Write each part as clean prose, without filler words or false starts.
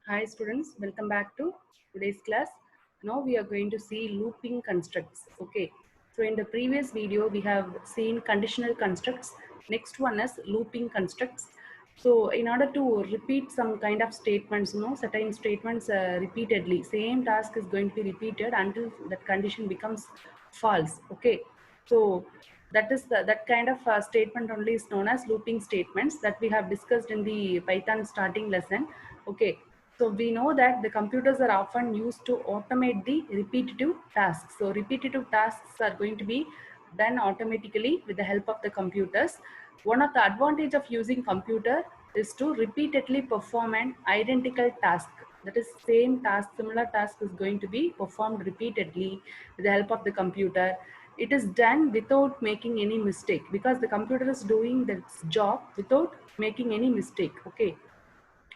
Hi students, welcome back to today's class. Now we are going to see looping constructs. Okay, so in the previous video we have seen conditional constructs. Next one is looping constructs. So in order to repeat some kind of statements, certain statements repeatedly, same task is going to be repeated until that condition becomes false. Okay, so that kind of statement only is known as looping statements that we have discussed in the Python starting lesson. Okay, so we know that the computers are often used to automate the repetitive tasks. So repetitive tasks are going to be done automatically with the help of the computers. One of the advantage of using computer is to repeatedly perform an identical task. That is same task, similar task is going to be performed repeatedly with the help of the computer. It is done without making any mistake because the computer is doing this job without making any mistake. Okay,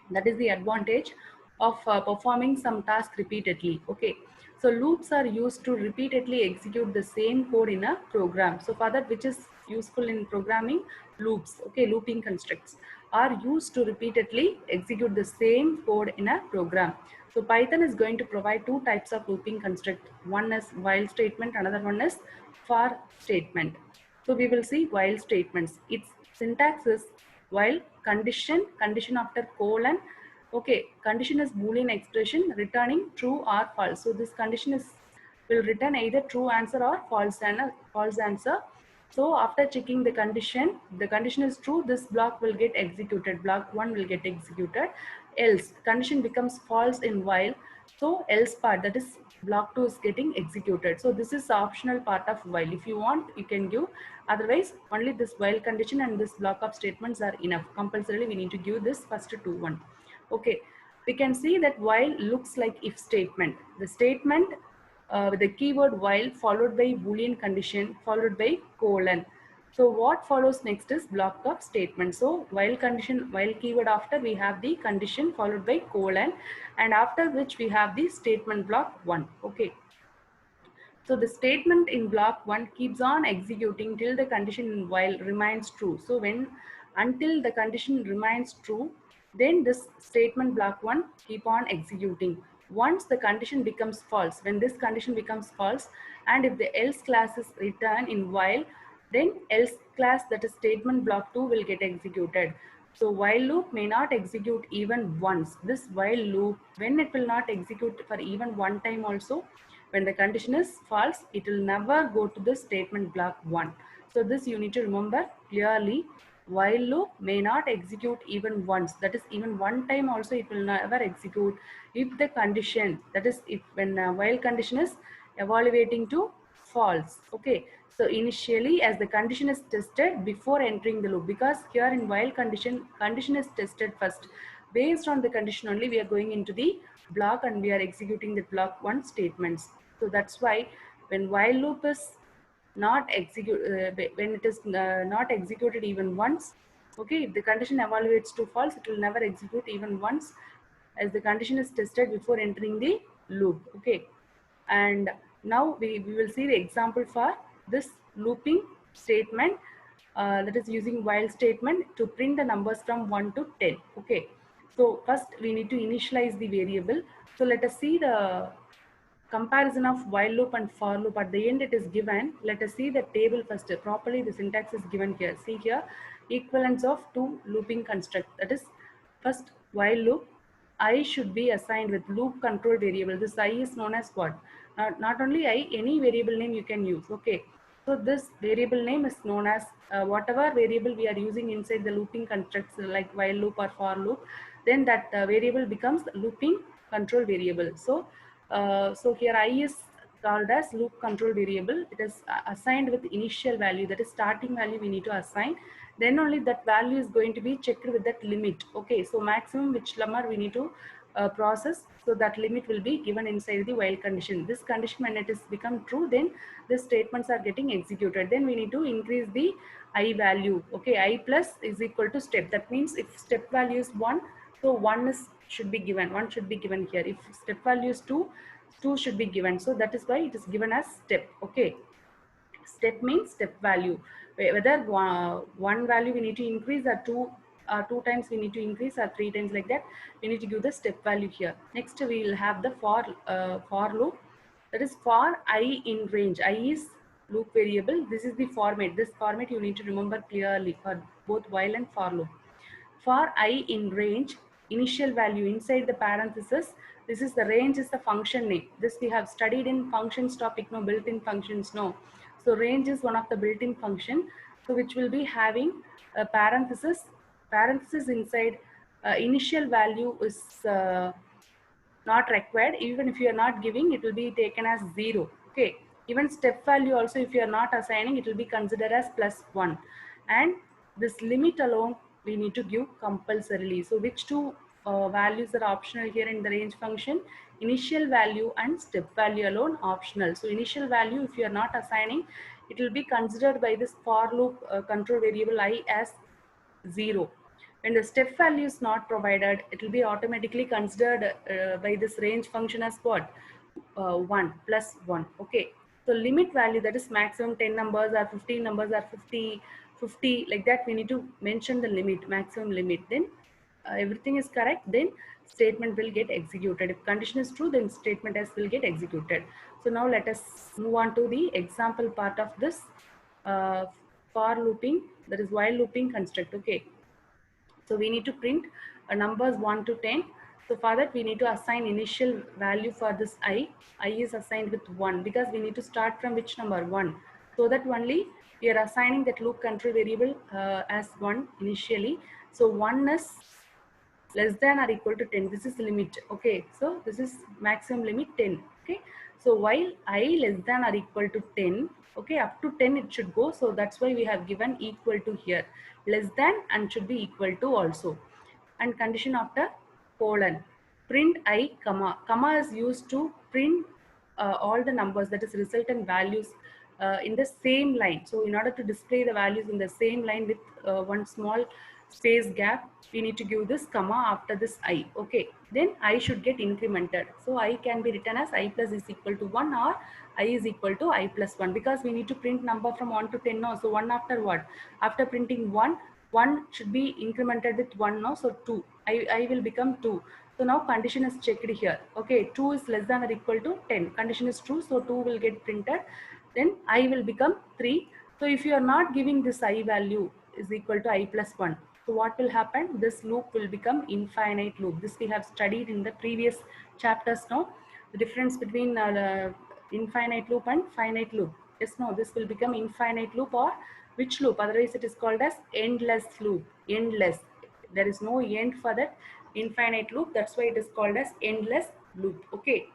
that is the advantage of performing some task repeatedly. Okay, so loops are used to repeatedly execute the same code in a program. So for that, which is useful in programming, loops, okay, looping constructs are used to repeatedly execute the same code in a program. So Python is going to provide two types of looping construct. One is while statement, another one is for statement. So we will see while statements. Its syntax is while condition after colon. Okay, condition is Boolean expression returning true or false. So this condition is will return either true answer or false answer. So after checking the condition is true, this block will get executed. Block 1 will get executed. Else, condition becomes false in while. So else part, that is block 2 is getting executed. So this is the optional part of while. If you want, you can give. Otherwise, only this while condition and this block of statements are enough. Compulsorily, we need to give this first two one. Okay, we can see that while looks like if statement. The statement with the keyword while followed by Boolean condition followed by colon. So what follows next is block of statement. So while condition, while keyword after we have the condition followed by colon, and after which we have the statement block 1. Okay. So the statement in block 1 keeps on executing till the condition in while remains true. So when until the condition remains true, then this statement block 1 keep on executing. Once the condition becomes false, when this condition becomes false, and if the else class is returned in while, then else class, that is statement block 2, will get executed. So while loop may not execute even once. This while loop, when it will not execute for even one time also, when the condition is false, it will never go to the statement block 1. So this you need to remember clearly. While loop may not execute even once, that is even one time also it will never execute if the condition, that is if when while condition is evaluating to false. Okay, so initially as the condition is tested before entering the loop, because here in while condition is tested first. Based on the condition only we are going into the block and we are executing the block 1 statements. So that's why when while loop is not execute when it is not executed even once, okay, if the condition evaluates to false, it will never execute even once as the condition is tested before entering the loop. Okay, and now we will see the example for this looping statement, that is using while statement to print the numbers from 1 to 10. Okay, so first we need to initialize the variable. So let us see the comparison of while loop and for loop. At the end it is given. Let us see the table first. Properly the syntax is given here. See here, equivalence of two looping construct. That is, first while loop, I should be assigned with loop control variable. This I is known as what? Not only I, any variable name you can use. Okay, so this variable name is known as whatever variable we are using inside the looping constructs, like while loop or for loop, then that variable becomes looping control variable. So so here I is called as loop control variable. It is assigned with initial value, that is starting value we need to assign. Then only that value is going to be checked with that limit. Okay, so maximum which number we need to process, so that limit will be given inside the while condition. This condition when it is become true, then the statements are getting executed. Then we need to increase the I value. Okay, I plus is equal to step. That means if step value is 1, so 1 is should be given, 1 should be given here. If step value is 2, 2 should be given. So that is why it is given as step. Okay, step means step value, whether one value we need to increase or two 2 times we need to increase, or 3 times, like that we need to give the step value here. Next we will have the for loop, that is for I in range. I is loop variable. This is the format. This format you need to remember clearly for both while and for loop. For I in range, initial value inside the parenthesis, this is the range is the function name. This we have studied in functions topic, no, built-in functions, no. So range is one of the built-in function, so which will be having a parenthesis inside. Initial value is not required. Even if you are not giving, it will be taken as 0. Okay, even step value also, if you are not assigning, it will be considered as +1. And this limit alone we need to give compulsorily. So which two values are optional here in the range function? Initial value and step value alone optional. So initial value, if you are not assigning, it will be considered by this for loop control variable I as 0. When the step value is not provided, it will be automatically considered by this range function as what? 1 plus 1. Okay. So limit value, that is maximum 10 numbers or 15 numbers or 50, like that we need to mention the limit, maximum limit. Then everything is correct, then statement will get executed. If condition is true, then statement S will get executed. So now let us move on to the example part of this uh, for looping, that is while looping construct. Okay. So we need to print numbers 1 to 10. So for that we need to assign initial value for this I. I is assigned with 1 because we need to start from which number? 1. So that only we are assigning that loop control variable as 1 initially. So 1 is less than or equal to 10. This is limit. Okay, so this is maximum limit 10. Okay, so while I less than or equal to 10, okay, up to 10 it should go. So that's why we have given equal to here. Less than and should be equal to also. And condition after colon. Print I comma. Comma is used to print all the numbers, that is resultant values in the same line. So in order to display the values in the same line with one small space gap, we need to give this comma after this I. Okay, then I should get incremented. So I can be written as I plus is equal to 1 or I is equal to I plus 1, because we need to print number from 1 to 10 now. So 1 after what? After printing 1, 1 should be incremented with 1 now. So 2, I will become 2. So now condition is checked here. Okay, 2 is less than or equal to 10. Condition is true, so 2 will get printed. Then I will become 3. So if you are not giving this I value is equal to I plus 1, so what will happen? This loop will become infinite loop. This we have studied in the previous chapters now. The difference between infinite loop and finite loop. Yes, no, this will become infinite loop, or which loop? Otherwise it is called as endless loop. Endless. There is no end for that infinite loop. That's why it is called as endless loop. Okay.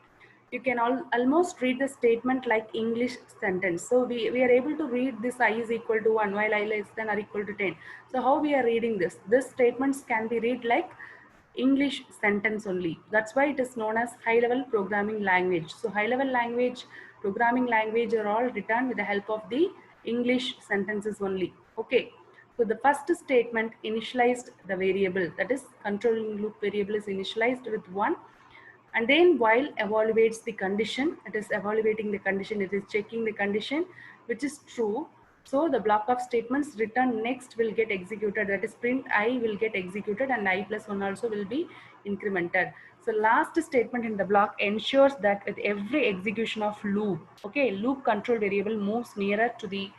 You can almost read the statement like English sentence. So we are able to read this I is equal to 1 while I less than or equal to 10. So how we are reading this? This statements can be read like English sentence only. That's why it is known as high level programming language. So high level language, programming language are all written with the help of the English sentences only. Okay. So the first statement initialized the variable, that is controlling loop variable is initialized with 1, and then while evaluates the condition, it is evaluating the condition, it is checking the condition which is true. So the block of statements written next will get executed, that is print I will get executed, and I plus 1 also will be incremented. So last statement in the block ensures that with every execution of loop, okay, loop control variable moves nearer to the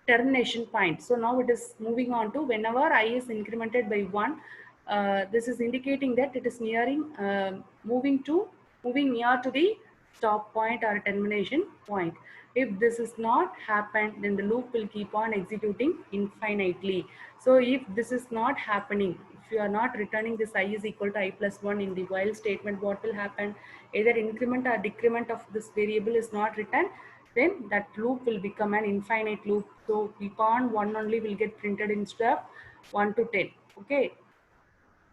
termination point. So now it is moving on to whenever I is incremented by 1, this is indicating that it is nearing, moving near to the stop point or termination point. If this is not happened, then the loop will keep on executing infinitely. So if this is not happening, if you are not returning this I is equal to I plus 1 in the while statement, what will happen? Either increment or decrement of this variable is not written, then that loop will become an infinite loop. So upon 1 only will get printed instead of 1 to 10. Okay.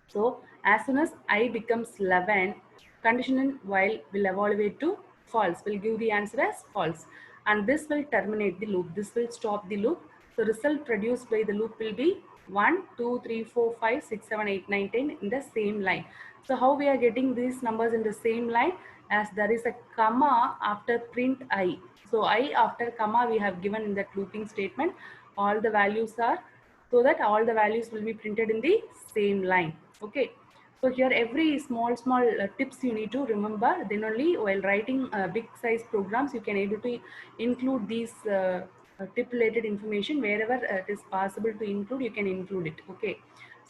So as soon as I becomes 11, conditional while will evaluate to false, will give the answer as false. And this will terminate the loop. This will stop the loop. So result produced by the loop will be 1, 2, 3, 4, 5, 6, 7, 8, 9, 10 in the same line. So how we are getting these numbers in the same line? As there is a comma after print I. So I after comma we have given in that looping statement. All the values are so that all the values will be printed in the same line. Okay. So here every small tips you need to remember. Then only while writing big size programs, you can able to include these tip related information wherever it is possible to include. You can include it. Okay.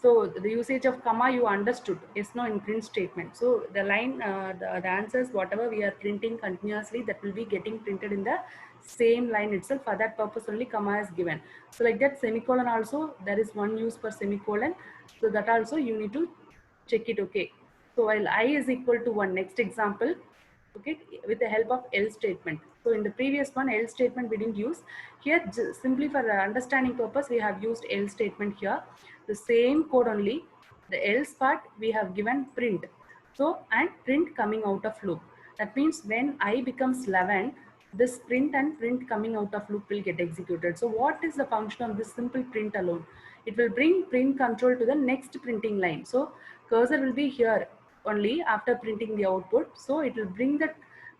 So the usage of comma you understood. Yes, no in print statement. So the line, the answers whatever we are printing continuously, that will be getting printed in the same line itself. For that purpose only comma is given. So like that, semicolon also there is one use for semicolon. So that also you need to check it. Okay. So while I is equal to 1, next example, okay, with the help of else statement. So in the previous one, else statement we didn't use. Here simply for understanding purpose we have used else statement here. The same code only, the else part we have given print. So and print coming out of loop. That means when I becomes 11, this print and print coming out of loop will get executed. So what is the function of this simple print alone? It will bring print control to the next printing line. So cursor will be here only after printing the output. So it will bring that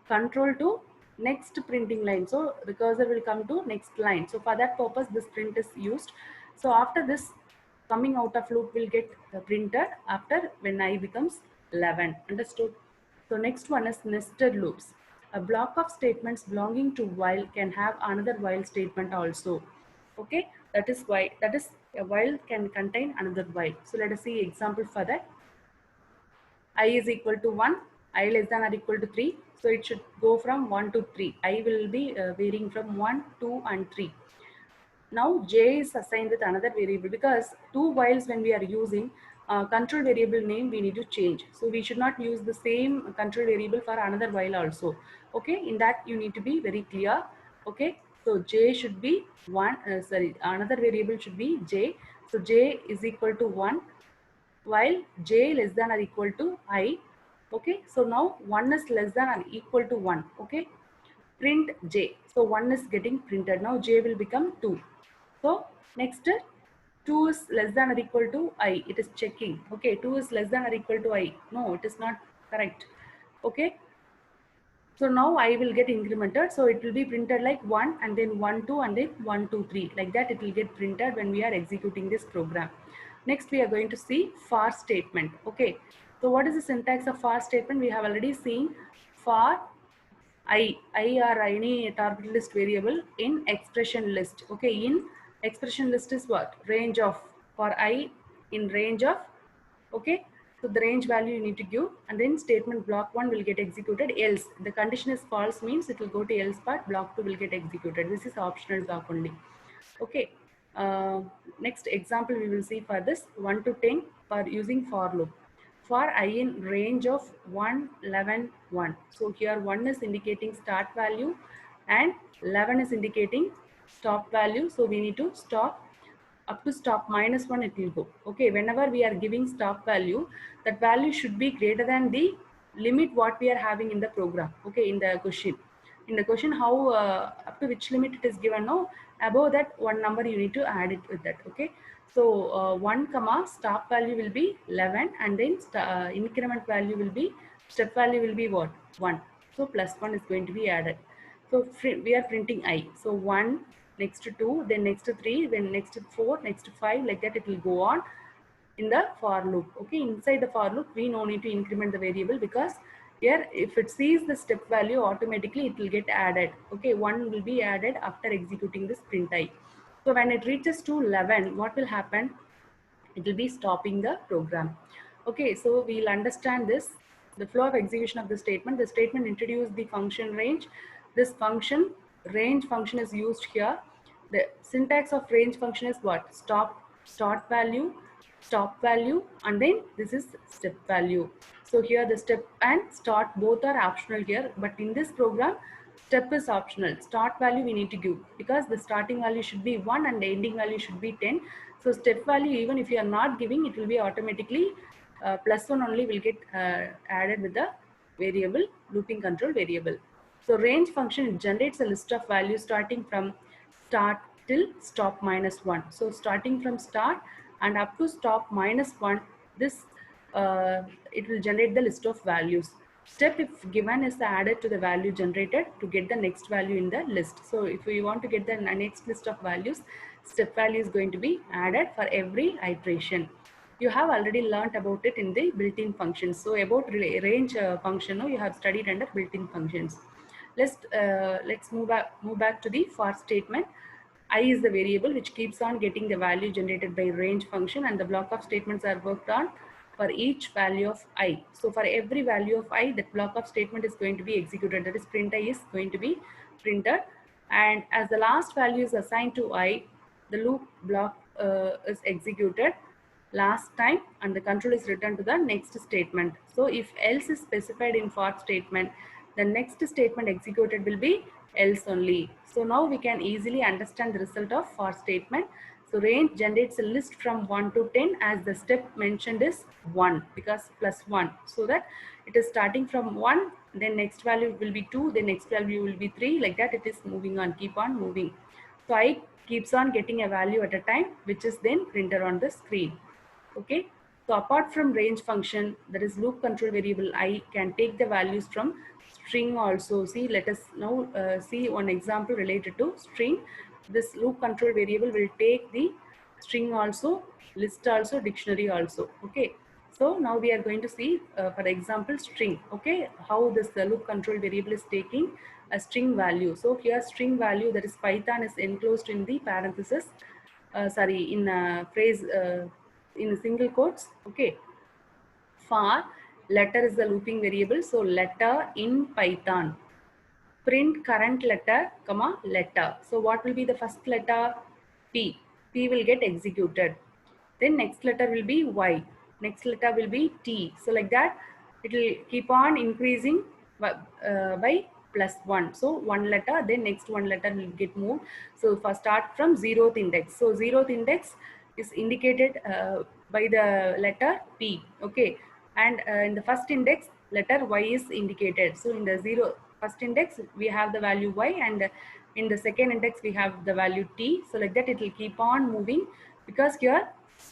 control to next printing line. So the cursor will come to next line. So for that purpose this print is used. So after this, coming out of loop will get printed after when I becomes 11. Understood? So next one is nested loops. A block of statements belonging to while can have another while statement also. Okay, that is why, that is a while can contain another while. So let us see example for that. I is equal to 1, I less than or equal to 3. So it should go from 1 to 3. I will be varying from 1, 2 and 3. Now j is assigned with another variable, because two whiles when we are using control variable name we need to change. So we should not use the same control variable for another while also. Okay, in that you need to be very clear. Okay, so j should be 1, another variable should be j. So j is equal to 1 while j less than or equal to I. Okay, so now 1 is less than or equal to 1. Okay, print j. So 1 is getting printed. Now j will become 2. So next 2 is less than or equal to I. It is checking. Okay, 2 is less than or equal to I. No, it is not correct. Okay. So now I will get incremented. So it will be printed like 1 and then 1, 2 and then 1, 2, 3. Like that it will get printed when we are executing this program. Next we are going to see for statement. Okay. So what is the syntax of for statement? We have already seen for I or any target list variable in expression list. Okay, in expression list is what? Range of, for I in range of, okay. So the range value you need to give, and then statement block 1 will get executed, else. The condition is false means it will go to else part, block 2 will get executed. This is optional block only. Okay. Next example we will see for this 1 to 10 for using for loop. For I in range of 1, 11, 1. So here 1 is indicating start value and 11 is indicating stop value. So we need to stop up to stop -1 it will go. Okay, whenever we are giving stop value, that value should be greater than the limit what we are having in the program. Okay, in the question. In the question, how up to which limit it is given, no, above that one number you need to add it with that. Okay, so 1 comma stop value will be 11 and then increment value will be, step value will be what? 1. So +1 is going to be added. So we are printing I. So 1, next to 2, then next to 3, then next to 4, next to 5, like that it will go on in the for loop. Okay, inside the for loop we no need to increment the variable, because here if it sees the step value automatically it will get added. Okay, 1 will be added after executing this print I. So when it reaches to 11, what will happen? It will be stopping the program. Okay, so we'll understand this, the flow of execution of the statement. The statement introduced the function range. This function range function is used here. The syntax of range function is what? Start value, stop value, and then this is step value. So here the step and start both are optional here, but in this program step is optional. Start value we need to give, because the starting value should be 1 and the ending value should be 10. So step value, even if you are not giving, it will be automatically +1 only will get added with the variable, looping control variable. So range function generates a list of values starting from start till stop -1. So starting from start and up to stop -1, this it will generate the list of values. Step if given is added to the value generated to get the next value in the list. So if we want to get the next list of values, step value is going to be added for every iteration. You have already learnt about it in the built-in functions. So about range function, you have studied under built-in functions. Let's move back to the for statement. I is the variable which keeps on getting the value generated by range function, and the block of statements are worked on for each value of I. So for every value of I, that block of statement is going to be executed. That is print I is going to be printed, and as the last value is assigned to I, the loop block is executed last time, and the control is returned to the next statement. So if else is specified in for statement, the next statement executed will be else only. So now we can easily understand the result of for statement. So range generates a list from 1 to 10, as the step mentioned is 1, because plus 1, so that it is starting from 1, then next value will be 2, then next value will be 3, like that it is moving on, keep on moving. So I keeps on getting a value at a time, which is then printed on the screen. Okay, so apart from range function, that is loop control variable I can take the values from string also. See, let us now see one example related to string. This loop control variable will take the string also, list also, dictionary also. Okay, so now we are going to see for example string. Okay, how this loop control variable is taking a string value. So here string value, that is Python, is enclosed in the parenthesis, in a phrase, in single quotes. Okay, for letter is the looping variable. So letter in Python, print current letter comma letter. So what will be the first letter? P. P will get executed. Then next letter will be Y. Next letter will be T. So like that it will keep on increasing by plus 1. So one letter, then next one letter will get moved. So first start from 0th index. So 0th index is indicated by the letter P. Okay, and in the first index letter Y is indicated. So in the first index we have the value Y, and in the second index we have the value T. So like that it will keep on moving, because here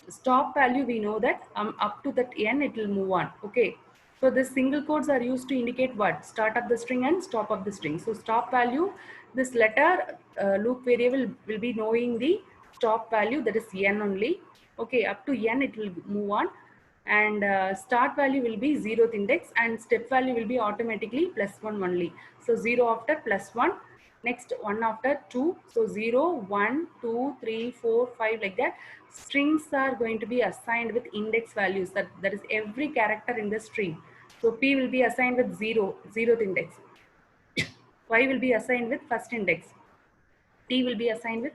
stop value we know that up to that n it will move on. Okay, so the single quotes are used to indicate what? Start of the string and stop of the string. So stop value, this letter loop variable will be knowing the stop value, that is n only. Okay, up to n it will move on, and start value will be 0th index, and step value will be automatically plus 1 only. So 0 after plus 1, next 1 after 2. So 0, 1, 2, 3, 4, 5, like that. Strings are going to be assigned with index values, that is every character in the string. So P will be assigned with 0th index. Y will be assigned with first index. T will be assigned with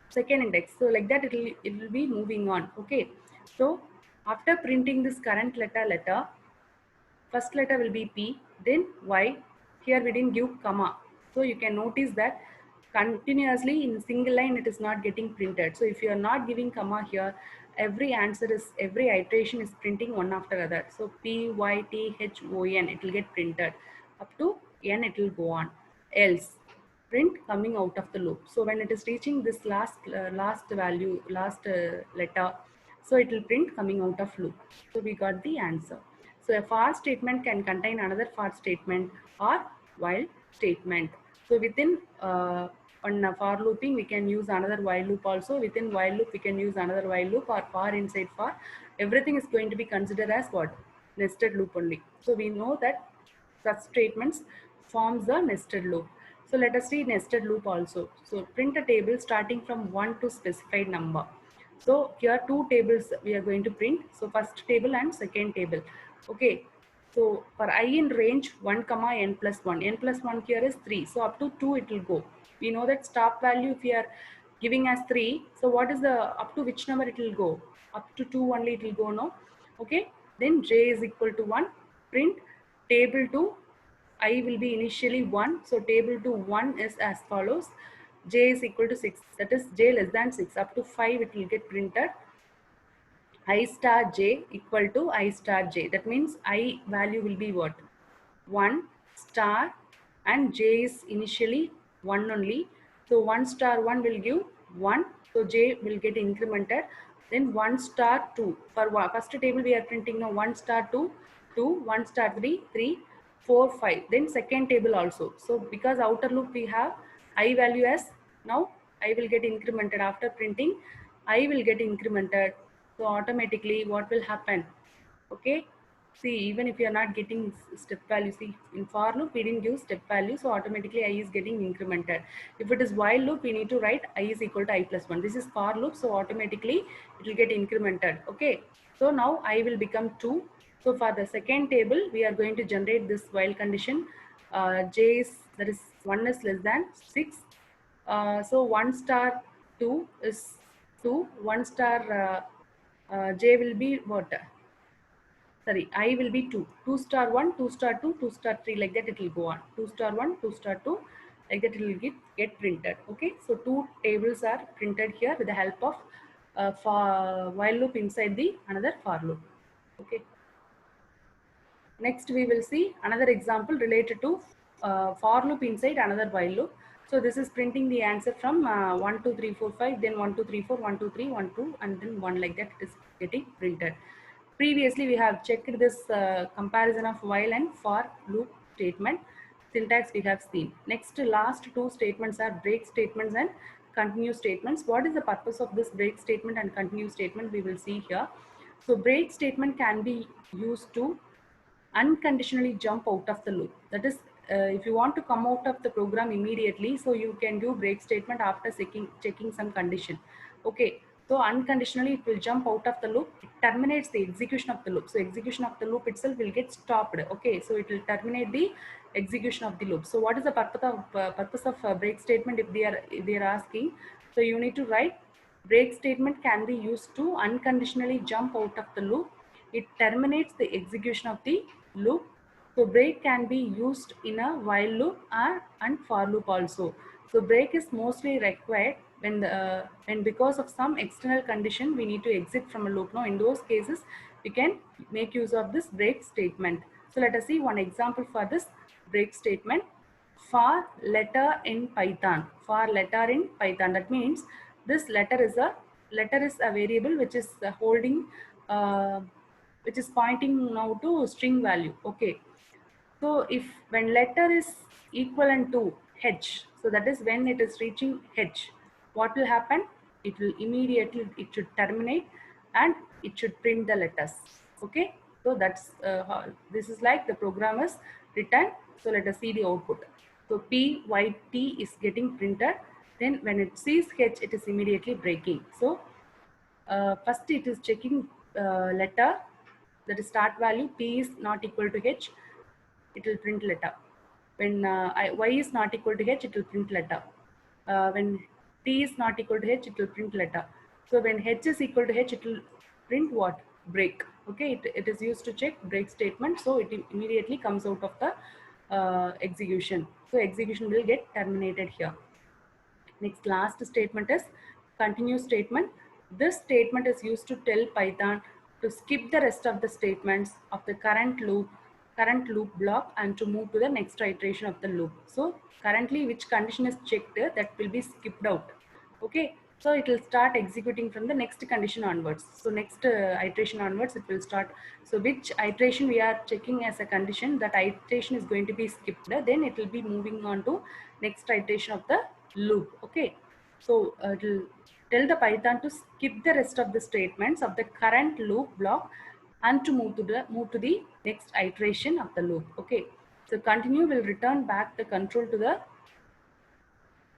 second index. So like that it will be moving on. Okay, so after printing this current letter, first letter will be P, then Y. Here we didn't give comma, so you can notice that continuously in single line it is not getting printed. So if you are not giving comma here, every iteration is printing one after other. So P, Y, T, H, O, N, it will get printed up to N, it will go on. Else print coming out of the loop. So when it is reaching this last value, letter, so it will print coming out of loop. So we got the answer. So a for statement can contain another for statement or while statement. So within on for looping we can use another while loop also. Within while loop we can use another while loop, or for inside for. Everything is going to be considered as what? Nested loop only. So we know that such statements forms a nested loop. So let us see nested loop also. So print a table starting from 1 to specified number. So here two tables we are going to print. So first table and second table. Okay. So for I in range 1 comma n plus 1. N plus 1 here is 3. So up to 2 it will go. We know that stop value if we are giving as 3. So what is the up to which number it will go? Up to 2 only it will go, no? Okay. Then j is equal to 1. Print table to I will be initially 1. So table to 1 is as follows. J is equal to 6. That is j less than 6. Up to 5 it will get printed. I star j equal to I star j. That means I value will be what? 1 star, and j is initially 1 only. So 1 star 1 will give 1. So j will get incremented. Then 1 star 2. For first table we are printing now 1 star 2, 2, 1 star 3, 3, 4, 5. Then second table also. So because outer loop we have I value as now I will get incremented. After printing, I will get incremented. So automatically what will happen? Okay. See, even if you are not getting step value, see in for loop we didn't give step value, so automatically I is getting incremented. If it is while loop, we need to write I is equal to I plus 1. This is for loop, so automatically it will get incremented. Okay, so now I will become 2. So for the second table, we are going to generate this while condition. J is, that is 1 is less than 6. So 1 star 2 is 2. 1 star J will be what? Sorry, I will be 2. 2 star 1, 2 star 2, 2 star 3, like that it will go on. 2 star 1, 2 star 2, like that it will get printed. Okay, so 2 tables are printed here with the help of for while loop inside the another for loop. Okay. Next, we will see another example related to for loop inside another while loop. So this is printing the answer from 1, 2, 3, 4, 5, then 1, 2, 3, 4, 1, 2, 3, 1, 2, and then 1, like that it is getting printed. Previously, we have checked this comparison of while and for loop statement. Syntax we have seen. Next, last two statements are break statements and continue statements. What is the purpose of this break statement and continue statement? We will see here. So break statement can be used to unconditionally jump out of the loop. That is, if you want to come out of the program immediately, so you can do break statement after checking some condition. Okay, so unconditionally it will jump out of the loop. It terminates the execution of the loop. So execution of the loop itself will get stopped. Okay, so it will terminate the execution of the loop. So what is the purpose of break statement? If they are asking, so you need to write break statement can be used to unconditionally jump out of the loop. It terminates the execution of the loop. So break can be used in a while loop and for loop also. So break is mostly required when because of some external condition we need to exit from a loop. Now in those cases we can make use of this break statement. So let us see one example for this break statement. For letter in Python. For letter in Python. That means this letter is a variable which is holding which is pointing now to string value. Okay, so if when letter is equivalent to h, so that is when it is reaching h, what will happen? It will immediately, it should terminate and it should print the letters. Okay, so that's this is like the program is written. So let us see the output. So pyt is getting printed. Then when it sees h, it is immediately breaking. So first it is checking letter, that is start value. P is not equal to h, it will print letter. When y is not equal to h, it will print letter. When t is not equal to h, it will print letter. So when h is equal to h, it will print what? Break. Okay, it is used to check break statement. So it immediately comes out of the execution. So execution will get terminated here. Next, last statement is continue statement. This statement is used to tell Python to skip the rest of the statements of the current loop block and to move to the next iteration of the loop. So currently which condition is checked, that will be skipped out. Okay, so it will start executing from the next condition onwards. So next iteration onwards it will start. So which iteration we are checking as a condition, that iteration is going to be skipped, then it will be moving on to next iteration of the loop. Okay, so it will tell the Python to skip the rest of the statements of the current loop block and to move to the next iteration of the loop. Okay, so continue will return back the control to the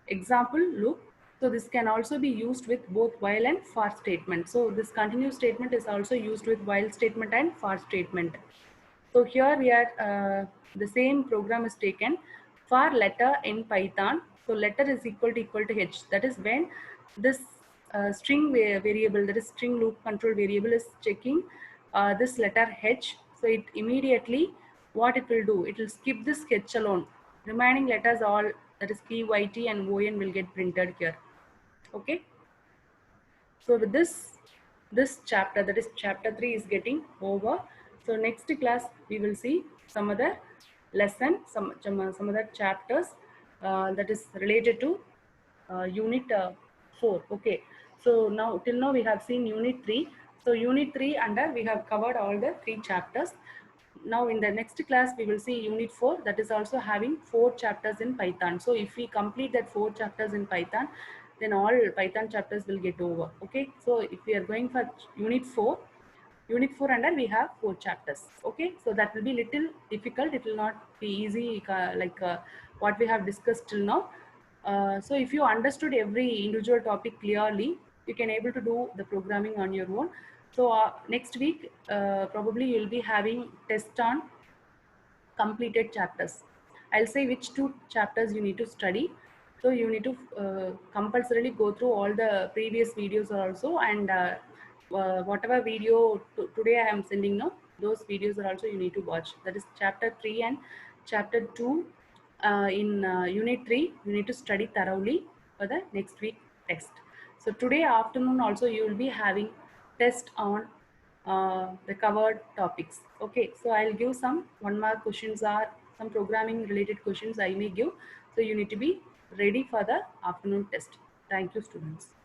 example loop. So this can also be used with both while and for statement. So this continue statement is also used with while statement and for statement. So here we are, the same program is taken for letter in Python. So letter is equal to h. That is when this string variable, that is string loop control variable, is checking this letter h. So it immediately, what it will do, it will skip this h alone. Remaining letters all, that is p, y, t and o, n will get printed here. Okay. So with this chapter, that is chapter 3, is getting over. So next class we will see some other lesson, some other chapters that is related to unit 4. Okay, so now till now we have seen unit 3. So unit 3 under we have covered all the 3 chapters. Now in the next class we will see unit 4, that is also having 4 chapters in Python. So if we complete that 4 chapters in Python, then all Python chapters will get over. Okay, so if we are going for unit 4 under we have 4 chapters. Okay, so that will be little difficult, it will not be easy like what we have discussed till now. So if you understood every individual topic clearly, you can able to do the programming on your own. So next week probably you will be having test on completed chapters. I'll say which 2 chapters you need to study. So you need to compulsorily go through all the previous videos also, and whatever video today I am sending now, those videos are also you need to watch. That is chapter 3 and chapter 2. In unit 3, you need to study thoroughly for the next week test. So today afternoon also you will be having test on the covered topics. Okay, so I'll give some 1 mark questions or some programming related questions I may give. So you need to be ready for the afternoon test. Thank you, students.